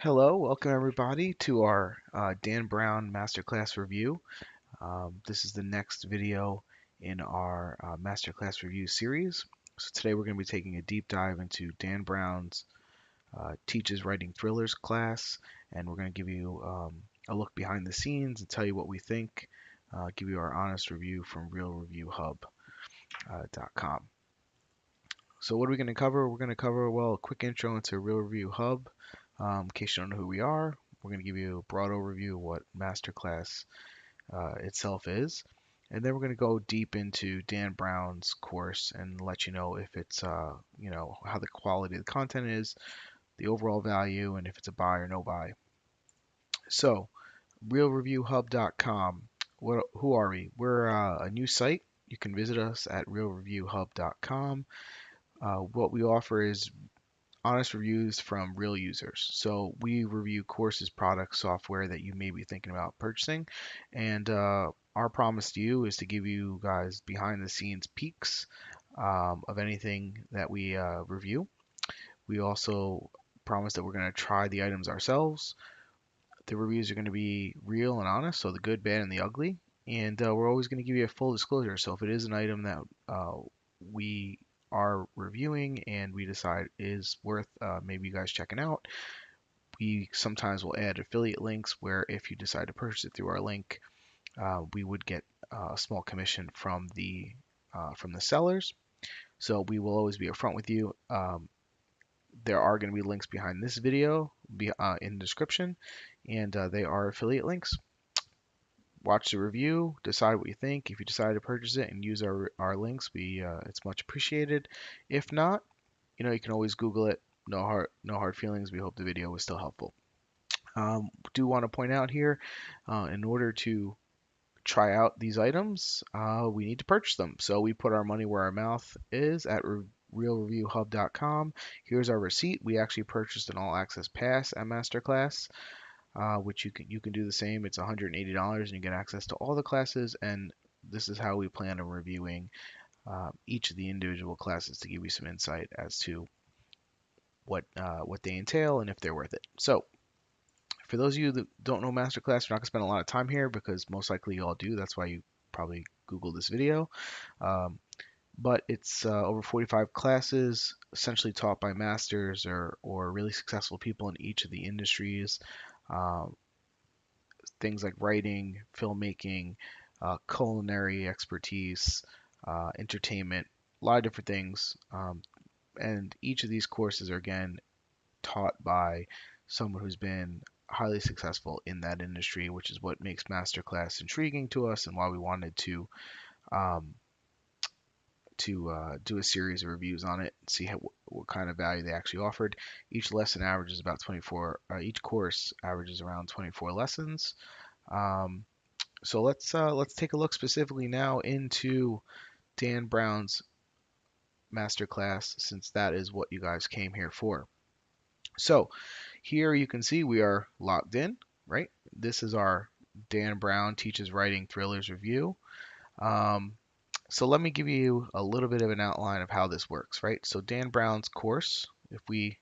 Hello, welcome everybody to our Dan Brown Masterclass review. This is the next video in our Masterclass review series. So today we're going to be taking a deep dive into Dan Brown's Teaches Writing Thrillers class, and we're going to give you a look behind the scenes and tell you what we think, give you our honest review from RealReviewHub.com. So what are we going to cover? We're going to cover, well, a quick intro into Real Review Hub. In case you don't know who we are, we're going to give you a broad overview of what Masterclass itself is. And then we're going to go deep into Dan Brown's course and let you know if it's, how the quality of the content is, the overall value, and if it's a buy or no buy. So, realreviewhub.com. Who are we? We're a new site. You can visit us at realreviewhub.com. What we offer is honest reviews from real users. So we review courses, products, software that you may be thinking about purchasing. And our promise to you is to give you guys behind the scenes peeks of anything that we review. We also promise that we're going to try the items ourselves. The reviews are going to be real and honest, so the good, bad, and the ugly. And we're always going to give you a full disclosure. So if it is an item that we are reviewing and we decide is worth maybe you guys checking out, we sometimes will add affiliate links where if you decide to purchase it through our link, we would get a small commission from the sellers. So we will always be upfront with you. There are going to be links behind this video in the description, and they are affiliate links. Watch the review, decide what you think. If you decide to purchase it and use our links, it's much appreciated. If not, you can always Google it. No hard feelings. We hope the video was still helpful. Do want to point out here, in order to try out these items, we need to purchase them. So we put our money where our mouth is at realreviewhub.com. Here's our receipt. We actually purchased an all-access pass at Masterclass, which you can do the same. It's $180 and you get access to all the classes. And this is how we plan on reviewing each of the individual classes to give you some insight as to what they entail and if they're worth it. So for those of you that don't know Masterclass, we're not going to spend a lot of time here because most likely you all do. That's why you probably Googled this video. But it's over 45 classes, essentially taught by masters or really successful people in each of the industries. Uh, Things like writing, filmmaking, culinary expertise, entertainment, a lot of different things. And each of these courses are, again, taught by someone who's been highly successful in that industry, which is what makes Masterclass intriguing to us and why we wanted to um, do a series of reviews on it and see what kind of value they actually offered. Each lesson averages about 24. Each course averages around 24 lessons. Um, so let's take a look specifically now into Dan Brown's Masterclass, since that is what you guys came here for. So here you can see we are logged in, right? This is our Dan Brown Teaches Writing Thrillers review. So let me give you a little bit of an outline of how this works, right? So Dan Brown's course, if we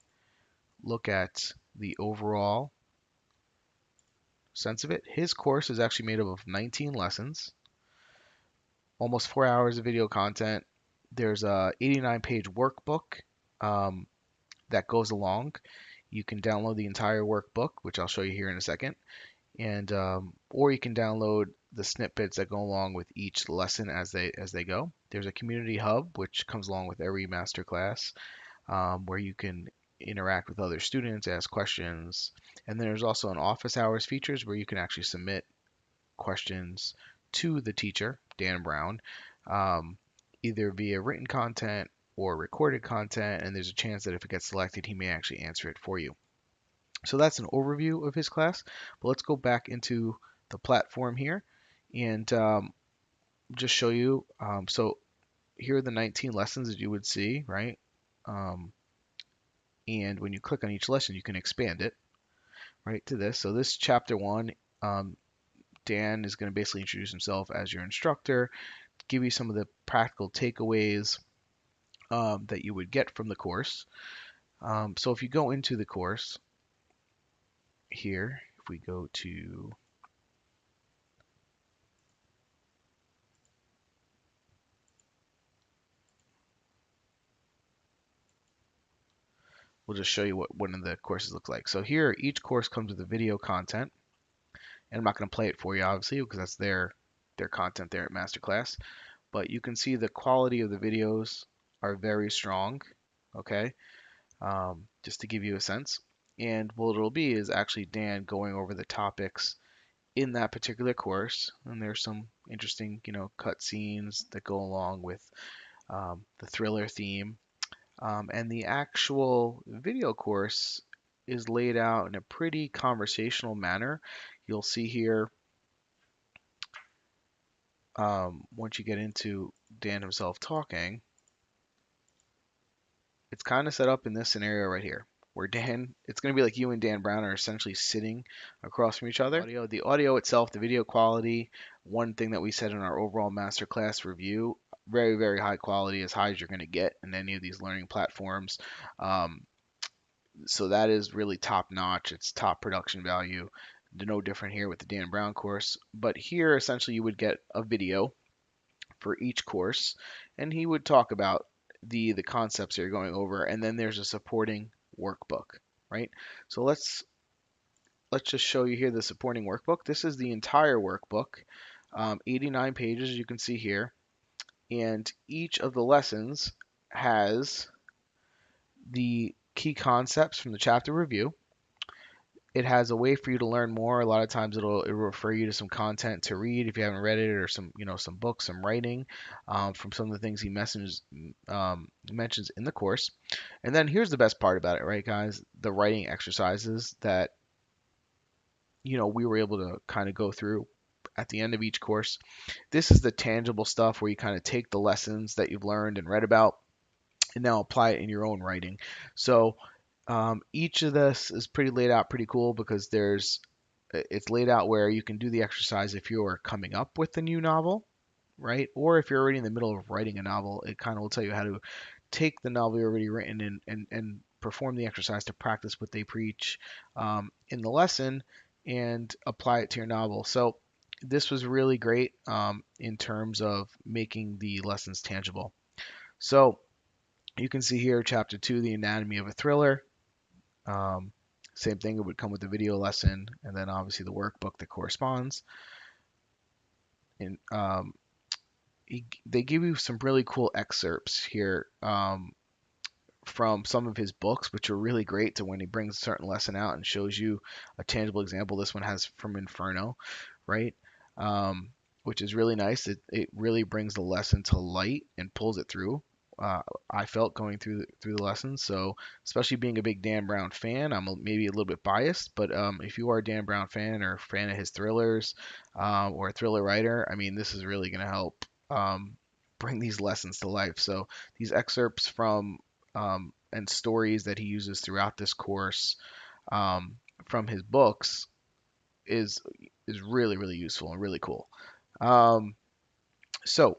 look at the overall sense of it, his course is actually made up of 19 lessons, almost 4 hours of video content. There's a 89-page workbook um, that goes along. You can download the entire workbook, which I'll show you here in a second, and or you can download the snippets that go along with each lesson as they go. There's a community hub which comes along with every masterclass, where you can interact with other students, ask questions, and then there's also an office hours features where you can actually submit questions to the teacher, Dan Brown, um, either via written content or recorded content, and there's a chance that if it gets selected, he may actually answer it for you. So that's an overview of his class, but let's go back into the platform here and just show you. So here are the 19 lessons that you would see, right? Um, and when you click on each lesson, you can expand it, right, to this. So this chapter one, Dan is going to basically introduce himself as your instructor, give you some of the practical takeaways that you would get from the course. So if you go into the course, here, if we go to, we'll just show you what one of the courses looks like. So here, each course comes with a video content, and I'm not going to play it for you, obviously, because that's their content there at Masterclass. But you can see the quality of the videos are very strong, okay? Just to give you a sense. And what it'll be is actually Dan going over the topics in that particular course, and there's some interesting, cut scenes that go along with the thriller theme. And the actual video course is laid out in a pretty conversational manner. You'll see here, once you get into Dan himself talking, it's kind of set up in this scenario right here, where Dan, it's going to be like you and Dan Brown are essentially sitting across from each other. The audio itself, the video quality, one thing that we said in our overall masterclass review, very, very high quality, as high as you're going to get in any of these learning platforms. So that is really top notch. It's top production value. No different here with the Dan Brown course. But here, essentially, you would get a video for each course, and he would talk about the concepts you're going over, and then there's a supporting workbook, right? So let's just show you here the supporting workbook. This is the entire workbook, 89 pages, you can see here, and each of the lessons has the key concepts from the chapter review. It has a way for you to learn more. A lot of times it'll refer you to some content to read if you haven't read it, or some books, some writing from some of the things he mentions in the course. And then here's the best part about it, right, guys? The writing exercises that we were able to kind of go through at the end of each course. This is the tangible stuff where you kind of take the lessons that you've learned and read about and now apply it in your own writing. So each of this is pretty laid out, pretty cool, because it's laid out where you can do the exercise if you're coming up with a new novel, right? Or if you're already in the middle of writing a novel, it kind of will tell you how to take the novel you've already written and perform the exercise to practice what they preach in the lesson and apply it to your novel. So this was really great in terms of making the lessons tangible. So you can see here, chapter 2, the anatomy of a thriller. Same thing, it would come with the video lesson, and then obviously the workbook that corresponds. And they give you some really cool excerpts here from some of his books, which are really great to when he brings a certain lesson out and shows you a tangible example. This one has from Inferno, right? Which is really nice. It really brings the lesson to light and pulls it through. I felt going through the lessons. So especially being a big Dan Brown fan, I'm maybe a little bit biased, but if you are a Dan Brown fan or a fan of his thrillers or a thriller writer, I mean, this is really going to help bring these lessons to life. So these excerpts from and stories that he uses throughout this course from his books is really, really useful and really cool. So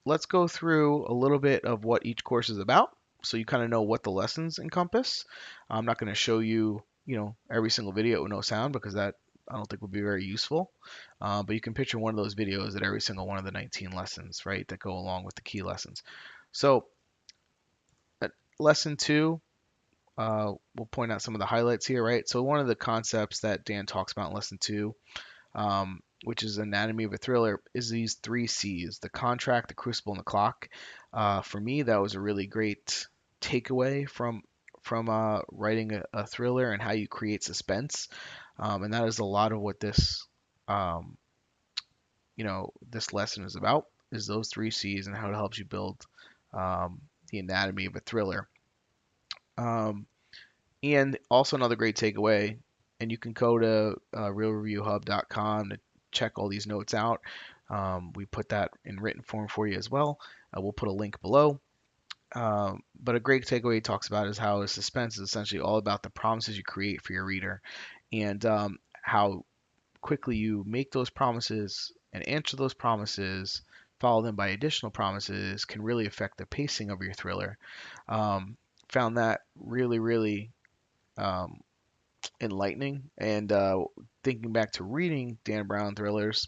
let's go through a little bit of what each course is about, so you kind of know what the lessons encompass. I'm not going to show you, every single video with no sound, because that I don't think would be very useful. But you can picture one of those videos at every single one of the 19 lessons, right, that go along with the key lessons. So lesson 2, we'll point out some of the highlights here, right? So one of the concepts that Dan talks about in lesson 2, which is anatomy of a thriller, is these 3 C's: the contract, the crucible, and the clock. For me, that was a really great takeaway from writing a thriller and how you create suspense. And that is a lot of what um, this lesson is about, is those 3 C's and how it helps you build the anatomy of a thriller. And also another great takeaway, and you can go to realreviewhub.com to check all these notes out. We put that in written form for you as well. We'll put a link below. But a great takeaway he talks about is how suspense is essentially all about the promises you create for your reader, and how quickly you make those promises and answer those promises, follow them by additional promises, can really affect the pacing of your thriller. Found that really, really enlightening. And thinking back to reading Dan Brown thrillers,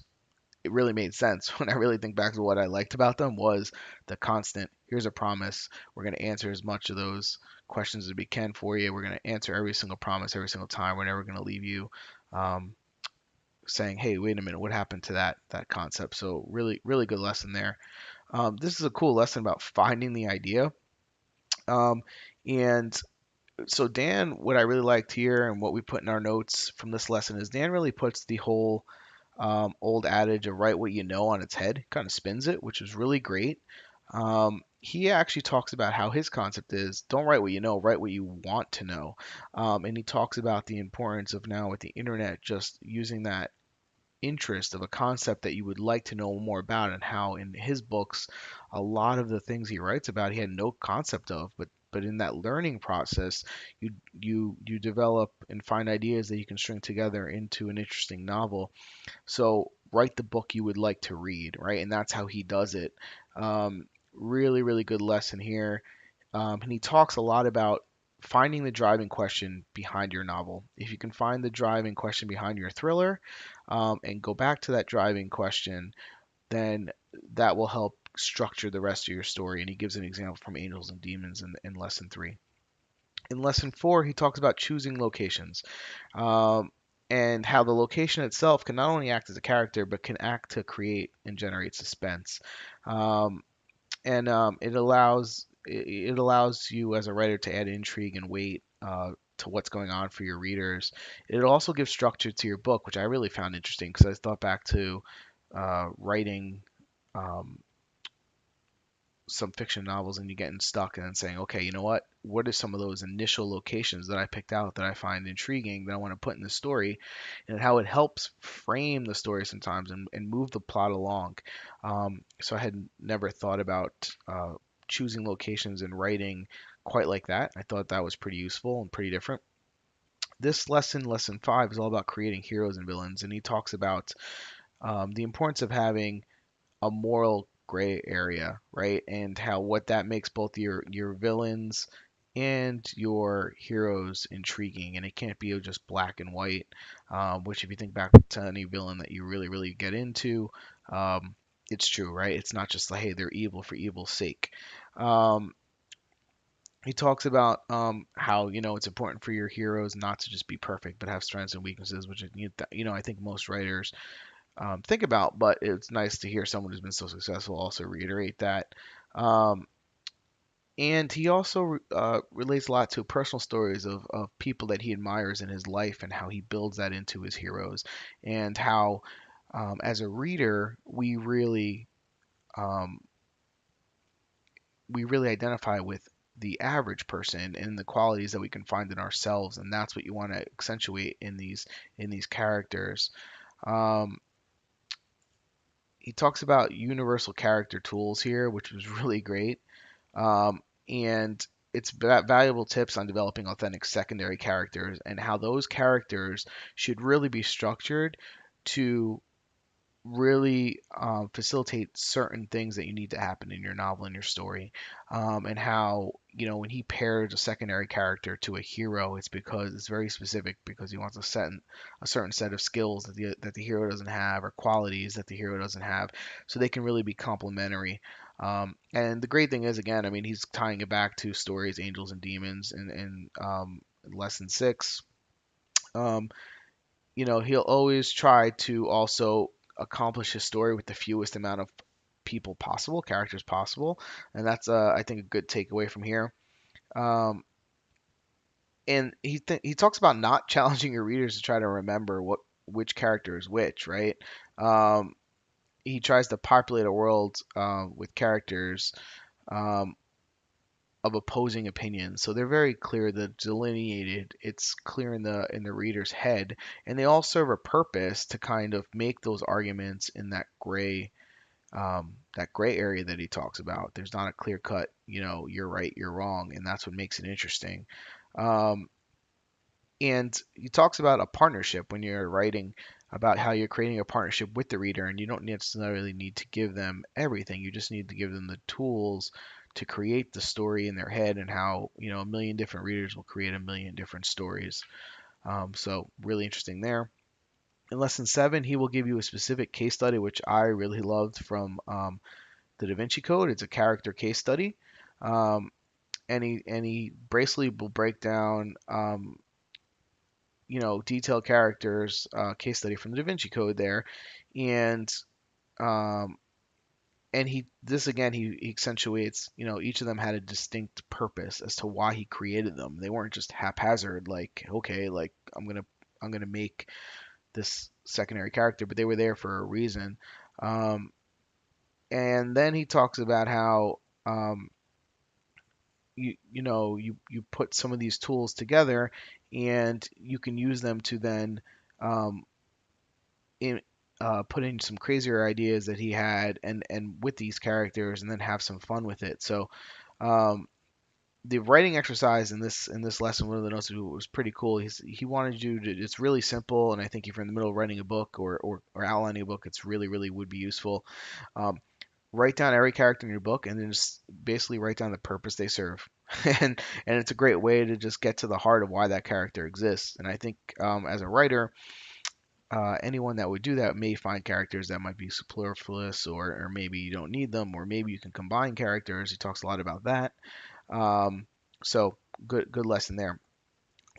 it really made sense. When I really think back to what I liked about them was the constant, here's a promise. We're going to answer as much of those questions as we can for you. We're going to answer every single promise every single time. We're never going to leave you um, saying, hey, wait a minute, what happened to that concept? So really, really good lesson there. This is a cool lesson about finding the idea. Um, and so Dan, what I really liked here and what we put in our notes from this lesson is Dan really puts the whole old adage of write what you know on its head, kind of spins it, which is really great. He actually talks about how his concept is don't write what you know, write what you want to know. And he talks about the importance of now with the internet just using that interest of a concept that you would like to know more about, and how in his books a lot of the things he writes about he had no concept of, but in that learning process you develop and find ideas that you can string together into an interesting novel. So write the book you would like to read, right? And that's how he does it. Really, really good lesson here. And he talks a lot about finding the driving question behind your novel. If you can find the driving question behind your thriller, and go back to that driving question, then that will help structure the rest of your story. And he gives an example from Angels and Demons in lesson 3. In lesson 4, he talks about choosing locations, um, and how the location itself can not only act as a character, but can act to create and generate suspense. Um, and it allows you as a writer to add intrigue and weight to what's going on for your readers. It also gives structure to your book, which I really found interesting because I thought back to writing um, some fiction novels and you getting stuck and then saying, okay, you know what are some of those initial locations that I picked out that I find intriguing that I want to put in the story, and how it helps frame the story sometimes and move the plot along. So I had never thought about choosing locations and writing quite like that. I thought that was pretty useful and pretty different. This lesson, lesson 5, is all about creating heroes and villains, and he talks about the importance of having a moral gray area, right? And how what that makes both your villains and your heroes intriguing, and it can't be just black and white. Which, if you think back to any villain that you really really get into, um, it's true, right? It's not just like, hey, they're evil for evil's sake. Um, he talks about how it's important for your heroes not to just be perfect, but have strengths and weaknesses, which I think most writers think about, but it's nice to hear someone who's been so successful also reiterate that. Um, and he also relates a lot to personal stories of people that he admires in his life and how he builds that into his heroes, and how, as a reader, um, we really identify with the average person and the qualities that we can find in ourselves, and that's what you want to accentuate in these characters. Um, he talks about universal character tools here, which was really great. And it's valuable tips on developing authentic secondary characters and how those characters should really be structured to really facilitate certain things that you need to happen in your novel and your story. And how, when he pairs a secondary character to a hero, it's because it's very specific, because he wants a certain set of skills that the hero doesn't have, or qualities that the hero doesn't have, so they can really be complementary. And the great thing is, again, I mean, he's tying it back to stories, Angels and Demons, and lesson 6. Um, he'll always try to also accomplish his story with the fewest amount of people possible, characters possible, and that's I think a good takeaway from here. Um, and he talks about not challenging your readers to try to remember which character is which, right? Um, he tries to populate a world with characters um, of opposing opinions. So they're very clear, the delineated, it's clear in the reader's head, and they all serve a purpose to kind of make those arguments in that gray area that he talks about. There's not a clear cut, you're right, you're wrong, and that's what makes it interesting. Um, and he talks about a partnership when you're writing, about how you're creating a partnership with the reader, and you don't necessarily need to give them everything. You just need to give them the tools to create the story in their head, and how, a million different readers will create a million different stories. So really interesting there. In lesson 7, he will give you a specific case study, which I really loved from the Da Vinci Code. It's a character case study. Um, and he basically will break down detailed characters case study from the Da Vinci Code there, and um, he this again he accentuates each of them had a distinct purpose as to why he created them. They weren't just haphazard, like, okay, like I'm gonna make this secondary character, but they were there for a reason. Um, and then he talks about how you put some of these tools together, and you can use them to then um, in, put in some crazier ideas that he had, and with these characters, and then have some fun with it. So um, the writing exercise in this lesson, one of the notes was pretty cool. He wanted you to. It's really simple, and I think if you're in the middle of writing a book or outlining a book, it's really would be useful. Um, Write down every character in your book, and then just basically write down the purpose they serve. And it's a great way to just get to the heart of why that character exists. And I think as a writer, anyone that would do that may find characters that might be superfluous, or maybe you don't need them, or maybe you can combine characters. He talks a lot about that. Um, so good lesson there.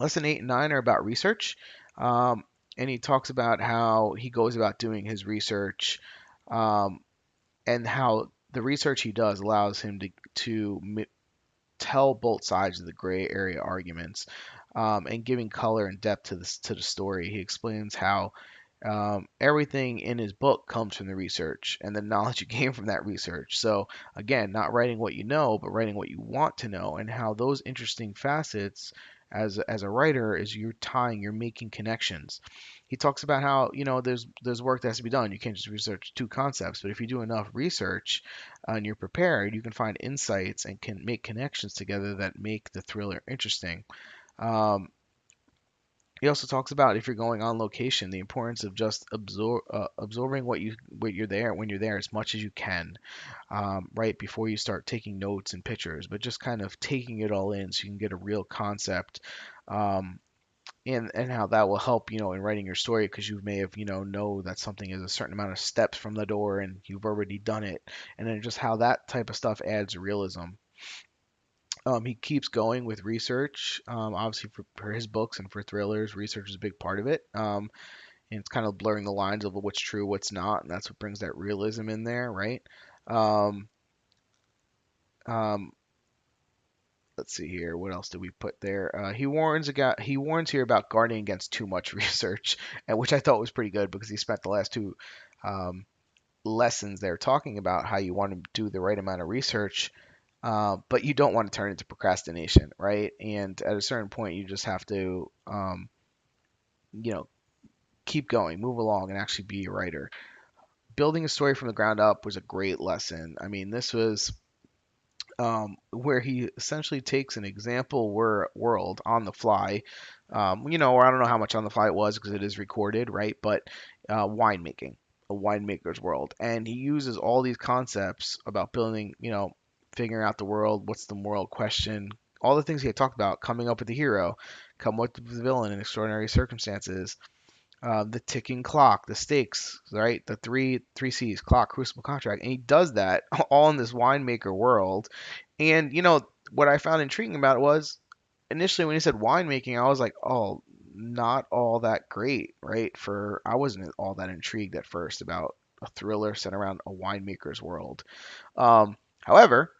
Lesson 8 and 9 are about research. Um, and he talks about how he goes about doing his research, um, and how the research he does allows him to tell both sides of the gray area arguments, and giving color and depth to the story. He explains how everything in his book comes from the research and the knowledge you gain from that research. So again, not writing what you know, but writing what you want to know, and how those interesting facets as a writer is you're making connections. He talks about how there's work that has to be done. You can't just research two concepts, but if you do enough research and you're prepared, you can find insights and can make connections together that make the thriller interesting. Um, he also talks about if you're going on location, the importance of just absorbing what you're there when you're there as much as you can, right before you start taking notes and pictures, but just kind of taking it all in so you can get a real concept, um, and how that will help in writing your story, because you may have know that something is a certain amount of steps from the door and you've already done it, and then just how that type of stuff adds realism. He keeps going with research. Obviously, for his books and for thrillers, research is a big part of it. And it's kind of blurring the lines of what's true, what's not, and that's what brings that realism in there, right? Um, um, let's see here. What else did we put there? He warns here about guarding against too much research, and which I thought was pretty good because he spent the last two um, lessons there talking about how you want to do the right amount of research, but you don't want to turn into procrastination, right? And at a certain point, you just have to, you know, keep going, move along, and actually be a writer. Building a story from the ground up was a great lesson. I mean, this was where he essentially takes an example world on the fly, or I don't know how much on the fly it was because it is recorded, right? But winemaking, a winemaker's world, and he uses all these concepts about building, figuring out the world, what's the moral question, all the things he had talked about, coming up with the hero, come up with the villain in extraordinary circumstances, the ticking clock, the stakes, right? The three C's: clock, crucible, contract, and he does that all in this winemaker world. And what I found intriguing about it was initially when he said winemaking, I was like, oh, not all that great, right? I wasn't all that intrigued at first about a thriller set around a winemaker's world. However,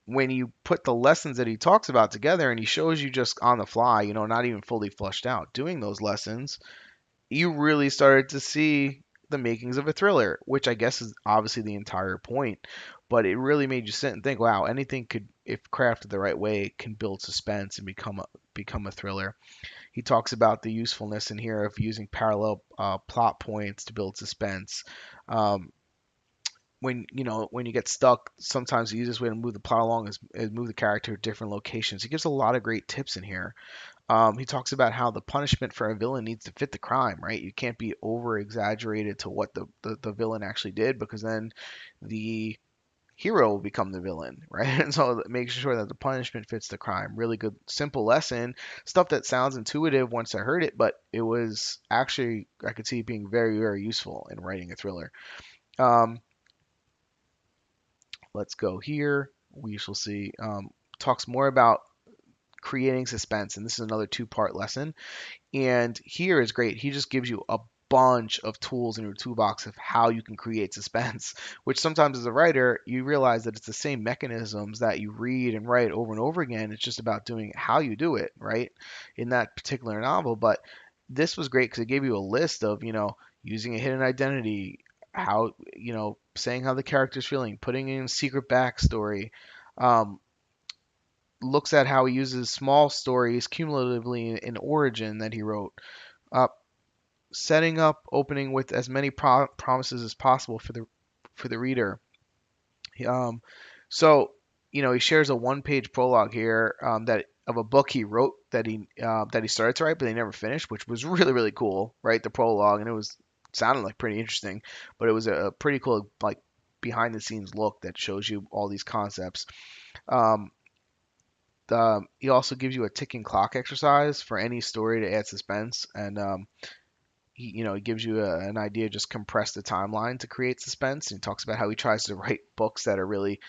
when you put the lessons that he talks about together and he shows you just on the fly, not even fully fleshed out, doing those lessons, you really started to see the makings of a thriller, which I guess is obviously the entire point. But it really made you sit and think, wow, anything could, if crafted the right way, can build suspense and become a thriller. He talks about the usefulness in here of using parallel plot points to build suspense. Um, when you get stuck, sometimes the easiest way to move the plot along is move the character to different locations. He gives a lot of great tips in here. He talks about how the punishment for a villain needs to fit the crime, right? You can't be over exaggerated to what the villain actually did, because then the hero will become the villain, right? And so making sure that the punishment fits the crime. Really good, simple lesson. Stuff that sounds intuitive once I heard it, but it was actually, I could see it being very, very useful in writing a thriller. Um, let's go here. We shall see. Talks more about creating suspense, and this is another two-part lesson. And here is great. He just gives you a bunch of tools in your toolbox of how you can create suspense, which sometimes as a writer, you realize that it's the same mechanisms that you read and write over and over again. It's just about doing how you do it, right? In that particular novel. But this was great because it gave you a list of, using a hidden identity, how, saying how the character's feeling, putting in secret backstory, um, looks at how he uses small stories cumulatively in Origin that he wrote, uh, setting up opening with as many promises as possible for the reader. Um, so he shares a one-page prologue here that of a book he wrote that he started to write, but they never finished, which was really really cool, right? The prologue, and it was sounded like pretty interesting, but it was a pretty cool like behind the scenes look that shows you all these concepts. Um, he also gives you a ticking clock exercise for any story to add suspense, and he gives you an idea, just compress the timeline to create suspense. And he talks about how he tries to write books that are really,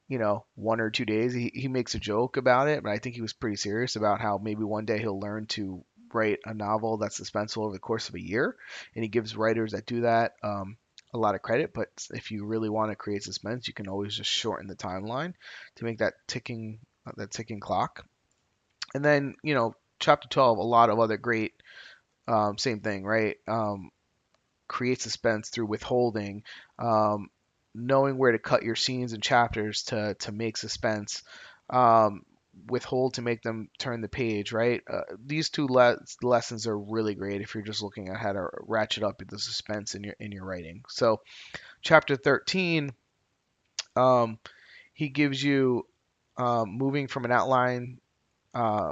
1 or 2 days. He makes a joke about it, but I think he was pretty serious about how maybe one day he'll learn to write a novel that's suspenseful over the course of a year. And he gives writers that do that a lot of credit. But if you really want to create suspense, you can always just shorten the timeline to make that ticking clock. And then, chapter 12, a lot of other great, same thing, right? Create suspense through withholding, um, knowing where to cut your scenes and chapters to make suspense, um, withhold to make them turn the page, right? These two lessons are really great if you're just looking at how to ratchet up the suspense in your writing. So, chapter 13, um, he gives you moving from an outline uh,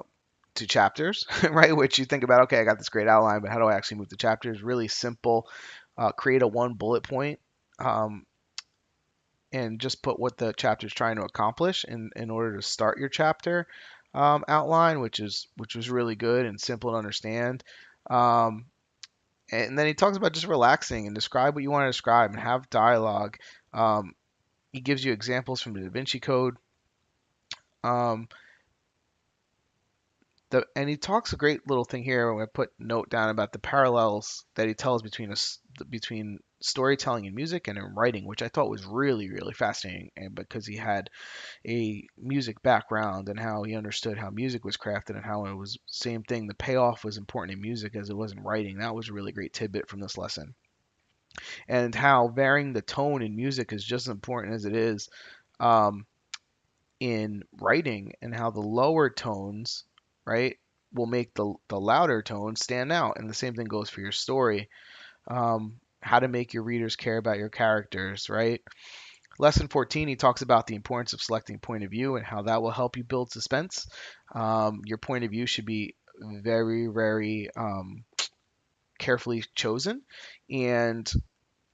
to chapters, right? Which you think about, okay, I got this great outline, but how do I actually move the chapters? Really simple. Create a one bullet point, um, and just put what the chapter is trying to accomplish in order to start your chapter outline, which was really good and simple to understand. Um, and then he talks about just relaxing and describe what you want to describe and have dialogue. Um, he gives you examples from the Da Vinci Code. Um, and he talks a great little thing here when I put note down about the parallels that he tells between storytelling and music and in writing, which I thought was really really fascinating, and because he had a music background and how he understood how music was crafted and how it was same thing, the payoff was important in music as it was in writing. That was a really great tidbit from this lesson, and how varying the tone in music is just as important as it is um, in writing, and how the lower tones, right, will make the louder tones stand out. And the same thing goes for your story. How to make your readers care about your characters, right? Lesson 14, he talks about the importance of selecting point of view and how that will help you build suspense. Your point of view should be very, very carefully chosen. And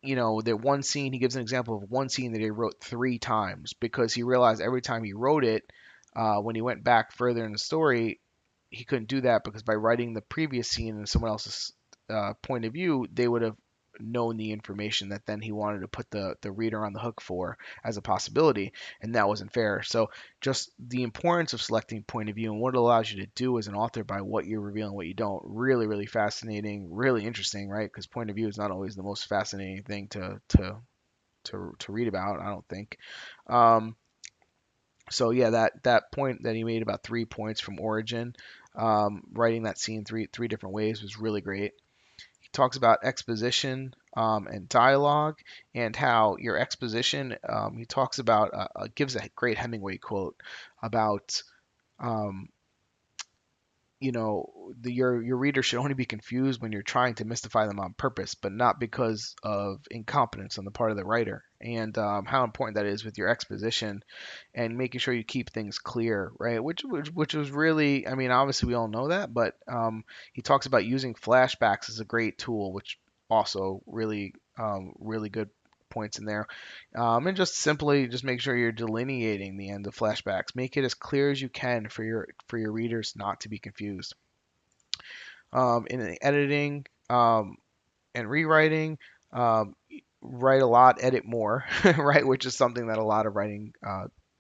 that one scene, he gives an example of one scene that he wrote 3 times because he realized every time he wrote it, when he went back further in the story, he couldn't do that because by writing the previous scene in someone else's point of view, they would have known the information that then he wanted to put the reader on the hook for as a possibility, and that wasn't fair. So just the importance of selecting point of view and what it allows you to do as an author by what you reveal and what you don't. Really, really fascinating, really interesting, right? Because point of view is not always the most fascinating thing to read about, I don't think. Um, so yeah, that point that he made about 3 points from Origin, writing that scene three different ways was really great. He talks about exposition and dialogue, and how your exposition. He talks about gives a great Hemingway quote about um, your reader should only be confused when you're trying to mystify them on purpose, but not because of incompetence on the part of the writer. And how important that is with your exposition and making sure you keep things clear, right? Which was really, I mean, obviously we all know that, but he talks about using flashbacks as a great tool, which also really really good points in there, and just simply just make sure you're delineating the end of flashbacks. Make it as clear as you can for your readers not to be confused. In the editing and rewriting, um, write a lot, edit more, right? Which is something that a lot of writing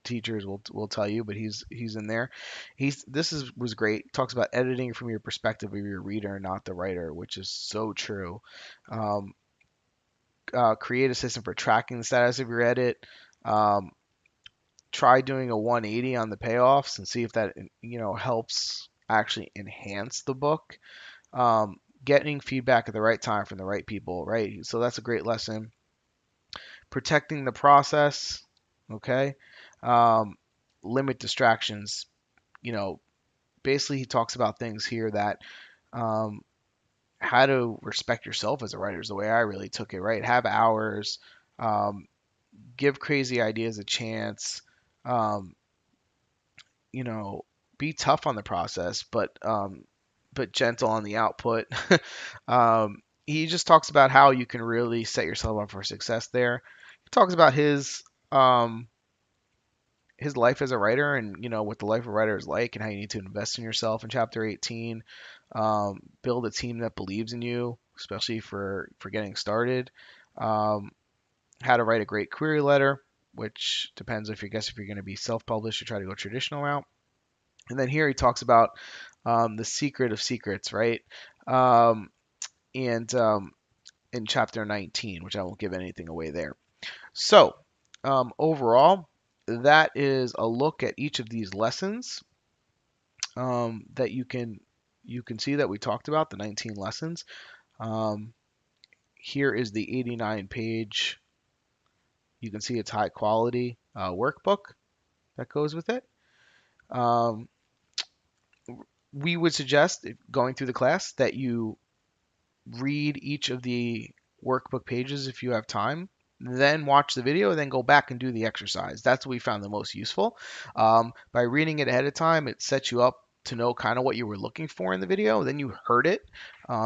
teachers will tell you, but he's in there. Was great. Talks about editing from your perspective of your reader, not the writer, which is so true. Um, Create a system for tracking the status of your edit. Um, Try doing a 180 on the payoffs and see if that helps actually enhance the book. Getting feedback at the right time from the right people, right? So that's a great lesson. Protecting the process, okay? Um, Limit distractions. You know, Basically, he talks about things here that um, how to respect yourself as a writer is the way I really took it, right? Have hours, um, give crazy ideas a chance, um, you know, be tough on the process, but gentle on the output. He just talks about how you can really set yourself up for success there. He talks about um, his life as a writer and what the life of a writer is like and how you need to invest in yourself in chapter 18. Build a team that believes in you, especially for getting started. Um, how to write a great query letter, which depends if you're going to be self-published or try to go traditional route. And then here he talks about the secret of secrets, right? Um, and In chapter 19, which I won't give anything away there. So, overall, that is a look at each of these lessons that you can see that we talked about, the 19 lessons. Um, Here is the 89 page. You can see it's high quality workbook that goes with it. Um, we would suggest, going through the class, that you read each of the workbook pages if you have time, then watch the video, then go back and do the exercise. That's what we found the most useful. By reading it ahead of time, it sets you up to know kind of what you were looking for in the video. Then you heard it.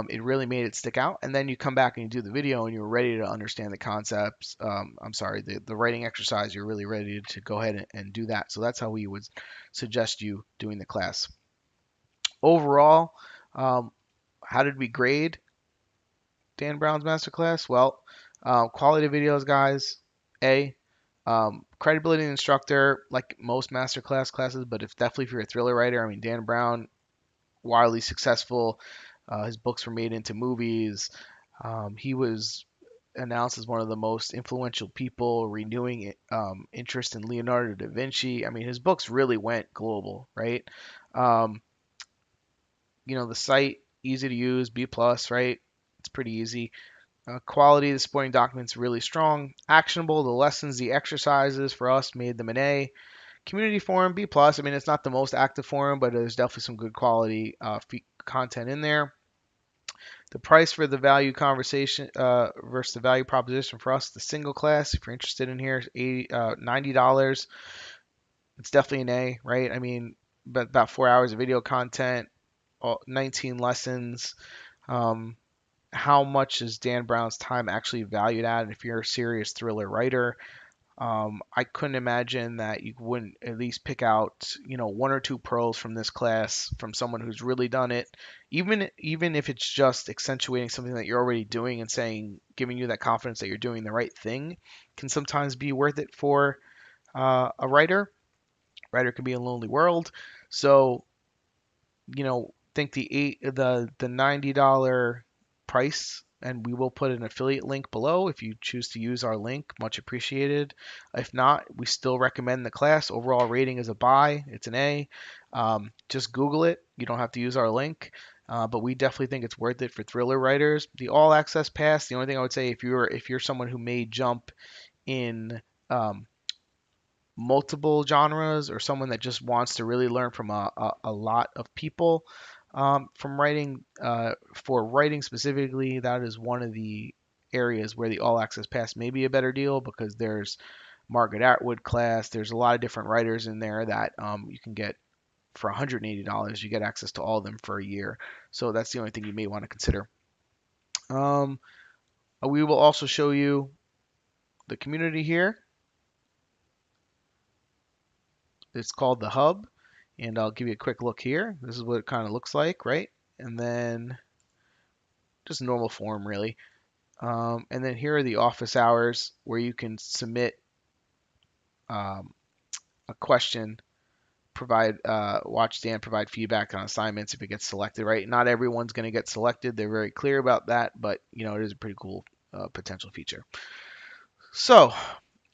It really made it stick out. And then you come back and you do the video and you're ready to understand the concepts. I'm sorry, the writing exercise, you're really ready to go ahead and do that. So that's how we would suggest you doing the class. Overall, um, how did we grade Dan Brown's Masterclass? Well, quality videos, guys, A. Credibility instructor, like most masterclass classes, but if you're a thriller writer, I mean, Dan Brown, wildly successful. His books were made into movies. He was announced as one of the most influential people, renewing interest in Leonardo da Vinci. I mean, his books really went global, right? Um, the site, easy to use, B plus, right? It's pretty easy. Quality of the supporting documents really strong. Actionable, the lessons, the exercises for us made them an A. Community forum, B plus. I mean, it's not the most active forum, but there's definitely some good quality content in there. The price for the value conversation versus the value proposition for us, the single class, if you're interested in here, is $90. It's definitely an A, right? I mean, but about 4 hours of video content, 19 lessons. Um, how much is Dan Brown's time actually valued at? And if you're a serious thriller writer, I couldn't imagine that you wouldn't at least pick out, one or two pearls from this class from someone who's really done it. Even if it's just accentuating something that you're already doing and giving you that confidence that you're doing the right thing, can sometimes be worth it for a writer. Writer can be a lonely world, so think the $90 price, and we will put an affiliate link below if you choose to use our link. Much appreciated. If not, we still recommend the class. Overall rating is a buy. It's an A. Just Google it. You don't have to use our link. But we definitely think it's worth it for thriller writers. The all access pass. The only thing I would say, if you're someone who may jump in multiple genres, or someone that just wants to really learn from a lot of people, from writing, for writing specifically, that is one of the areas where the all access pass may be a better deal, because there's Margaret Atwood class. There's a lot of different writers in there that you can get for $180. You get access to all of them for a year. So that's the only thing you may want to consider. We will also show you the community here. It's called the Hub, and I'll give you a quick look here. This is what it kind of looks like, right? And then just normal form, really. And then here are the office hours where you can submit um, a question, provide watch Dan provide feedback on assignments if it gets selected. Right, not everyone's going to get selected. They're very clear about that, but it is a pretty cool potential feature. So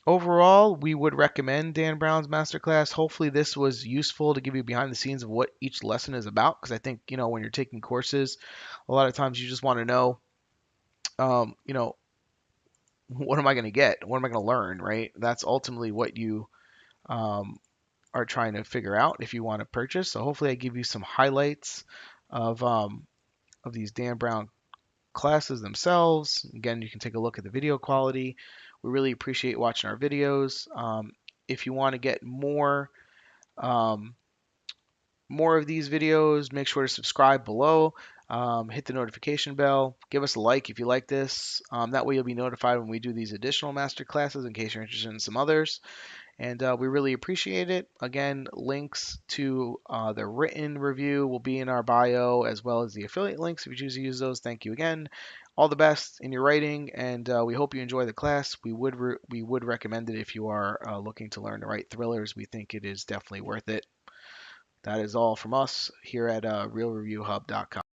overall, we would recommend Dan Brown's Masterclass. Hopefully, this was useful to give you behind the scenes of what each lesson is about. Because I think when you're taking courses, a lot of times you just want to know, um, you know, what am I going to get? What am I going to learn? Right? That's ultimately what you um, are trying to figure out if you want to purchase. So hopefully, I give you some highlights of of these Dan Brown classes themselves. Again, you can take a look at the video quality. We really appreciate watching our videos. If you want to get um, more of these videos, make sure to subscribe below. Hit the notification bell. Give us a like if you like this. That way you'll be notified when we do these additional master classes in case you're interested in some others. And we really appreciate it. Again, links to the written review will be in our bio, as well as the affiliate links if you choose to use those. Thank you again. All the best in your writing, and we hope you enjoy the class. We would recommend it if you are looking to learn to write thrillers. We think it is definitely worth it. That is all from us here at realreviewhub.com.